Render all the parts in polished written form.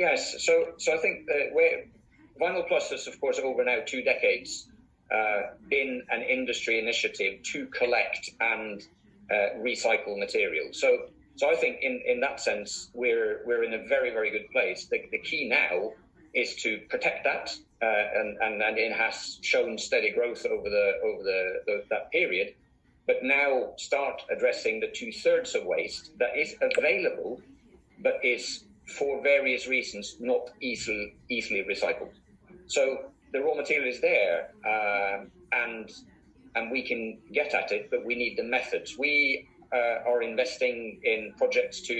Yes, so I think Vinyl Plus has, of course, over now 2 decades been an industry initiative to collect and recycle material. So I think in that sense we're in a very, very good place. The key now is to protect that, and it has shown steady growth over that period. But now start addressing the 2/3 of waste that is available, but is for various reasons not easily recycled. So the raw material is there, and we can get at it, but we need the methods. We are investing in projects to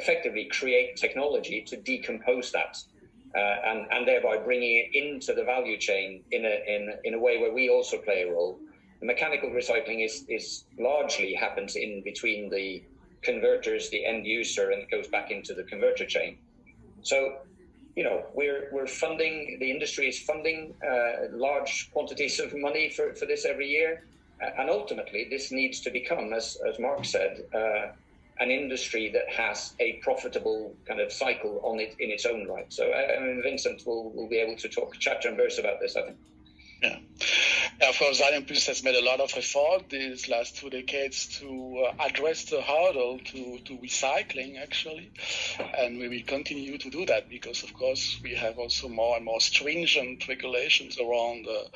effectively create technology to decompose that, and thereby bringing it into the value chain in a way where we also play a role. The mechanical recycling is largely happens in between the converters, the end user, and it goes back into the converter chain. So, we're funding, the industry is funding large quantities of money for this every year. And ultimately, this needs to become, as Mark said, an industry that has a profitable kind of cycle on it in its own right. So, Vincent will be able to talk chapter and verse about this, I think. Yeah. Of course, Alianplus has made a lot of effort these last 2 decades to address the hurdle to recycling, actually. And we will continue to do that because, of course, we have also more and more stringent regulations around the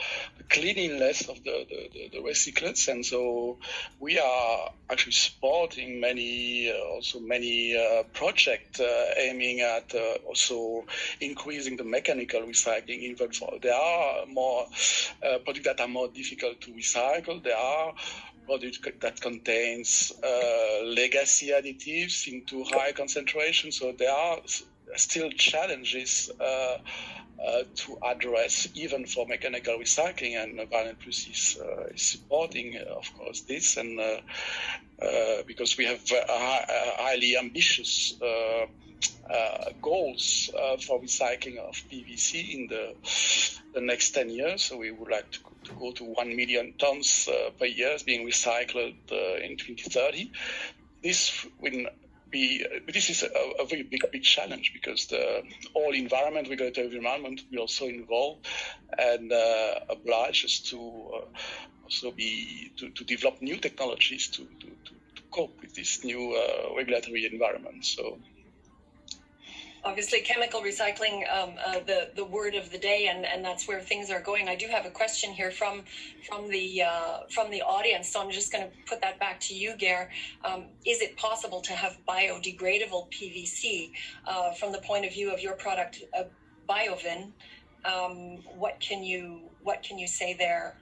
cleanliness of the recyclates. And so we are actually supporting many projects aiming at also increasing the mechanical recycling. Even there are more products that are more difficult to recycle. There are products that contains legacy additives into high concentration. So there are still challenges to address, even for mechanical recycling, and Alianplus is supporting, of course, this, and because we have highly ambitious goals for recycling of PVC in the next 10 years. So we would like to go to 1 million tons per year being recycled in 2030. This is a very big challenge because the whole regulatory environment will also involve and oblige us to also to develop new technologies to cope with this new regulatory environment. So. Obviously, chemical recycling, the word of the day, and that's where things are going. I do have a question here from the audience, so I'm just going to put that back to you, Geir. Is it possible to have biodegradable PVC from the point of view of your product, BioVin? What can you say there?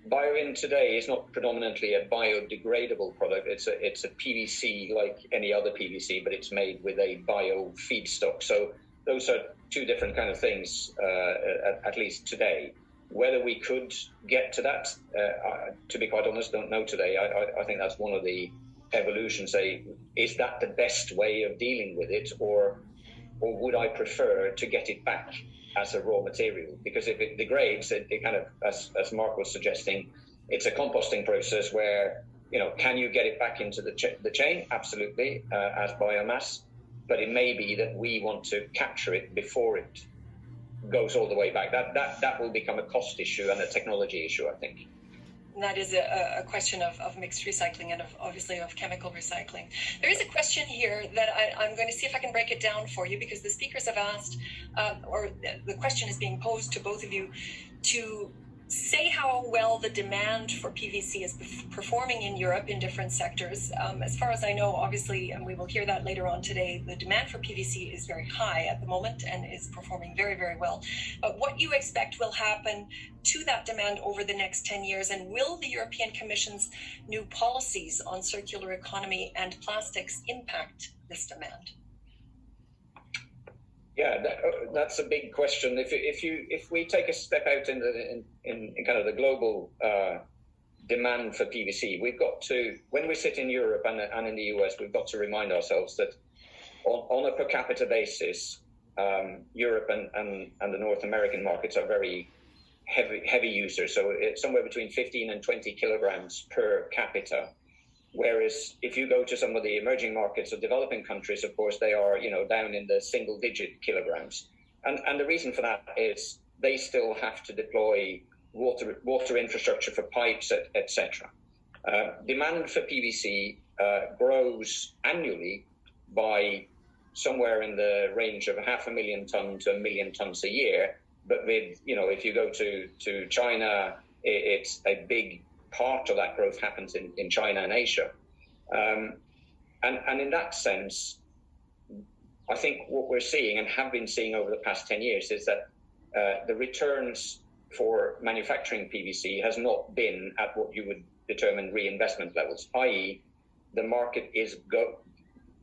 BioVin today is not predominantly a biodegradable product. It's a PVC like any other PVC, but it's made with a bio feedstock. So those are 2 different kind of things, at least today. Whether we could get to that, to be quite honest, don't know today. I think that's one of the evolutions. Is that the best way of dealing with it, or would I prefer to get it back as a raw material? Because if it degrades, it kind of, as Mark was suggesting, it's a composting process where, can you get it back into the chain? Absolutely, as biomass. But it may be that we want to capture it before it goes all the way back. That will become a cost issue and a technology issue, I think. And that is a question of mixed recycling and obviously of chemical recycling. There is a question here that I'm going to see if I can break it down for you, because the speakers have asked, or the question is being posed to both of you, to say how well the demand for PVC is performing in Europe in different sectors. As far as I know, obviously, and we will hear that later on today, the demand for PVC is very high at the moment and is performing very, very well. But what you expect will happen to that demand over the next 10 years, and will the European Commission's new policies on circular economy and plastics impact this demand? Yeah, that's a big question. If we take a step out in kind of the global demand for PVC, we've got to, when we sit in Europe and in the US, we've got to remind ourselves that on a per capita basis, Europe and the North American markets are very heavy users. So it's somewhere between 15 and 20 kilograms per capita. Whereas if you go to some of the emerging markets or developing countries, of course, they are, down in the single-digit kilograms. And the reason for that is they still have to deploy water infrastructure for pipes, etc. Demand for PVC grows annually by somewhere in the range of 500,000 tons to 1 million tons a year. But with, if you go to China, it's a big part of that growth happens in China and Asia. And in that sense, I think what we're seeing and have been seeing over the past 10 years is that the returns for manufacturing PVC has not been at what you would determine reinvestment levels, i.e. the market is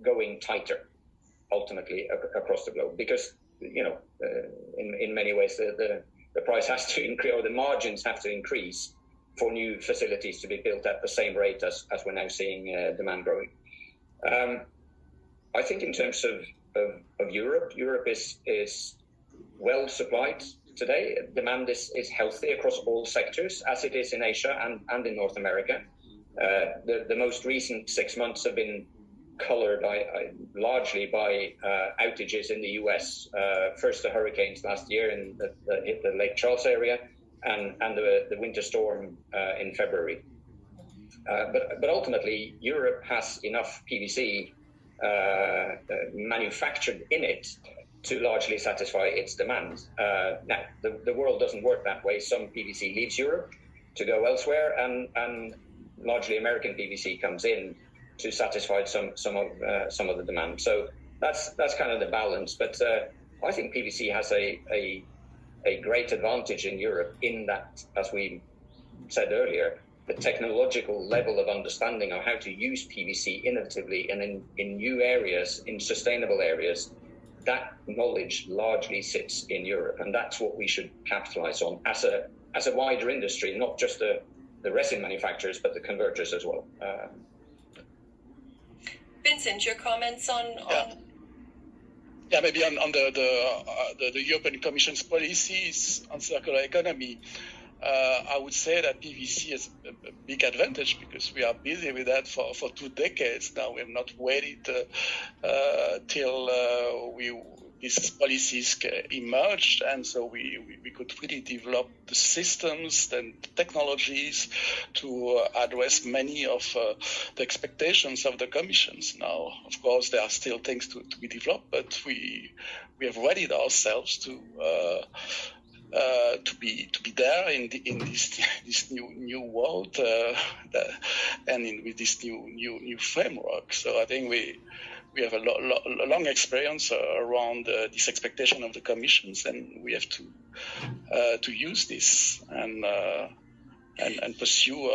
going tighter ultimately across the globe because, in many ways the price has to increase, or the margins have to increase for new facilities to be built at the same rate as we're now seeing demand growing. I think in terms of Europe is well supplied today. Demand is healthy across all sectors, as it is in Asia and in North America. The most recent 6 months have been colored largely by outages in the US. First the hurricanes last year in the Lake Charles area, and the winter storm in February. But ultimately, Europe has enough PVC manufactured in it to largely satisfy its demand. Now, the world doesn't work that way. Some PVC leaves Europe to go elsewhere, and largely American PVC comes in to satisfy some of the demand. So that's kind of the balance. But I think PVC has a great advantage in Europe in that, as we said earlier, the technological level of understanding of how to use PVC innovatively and in new areas, in sustainable areas, that knowledge largely sits in Europe. And that's what we should capitalize on as a wider industry, not just the resin manufacturers, but the converters as well. Vincent, your comments on... Yeah, maybe on the European Commission's policies on circular economy, I would say that PVC has a big advantage because we are busy with that for 2 decades now. We have not waited till these policies emerged, and so we could really develop the systems and technologies to address many of the expectations of the commissions. Now, of course, there are still things to be developed, but we have readied ourselves to be there in this new world and with this new framework. So I think we have a long experience around this expectation of the commissions, and we have to use this and pursue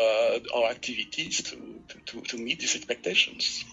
our activities to meet these expectations.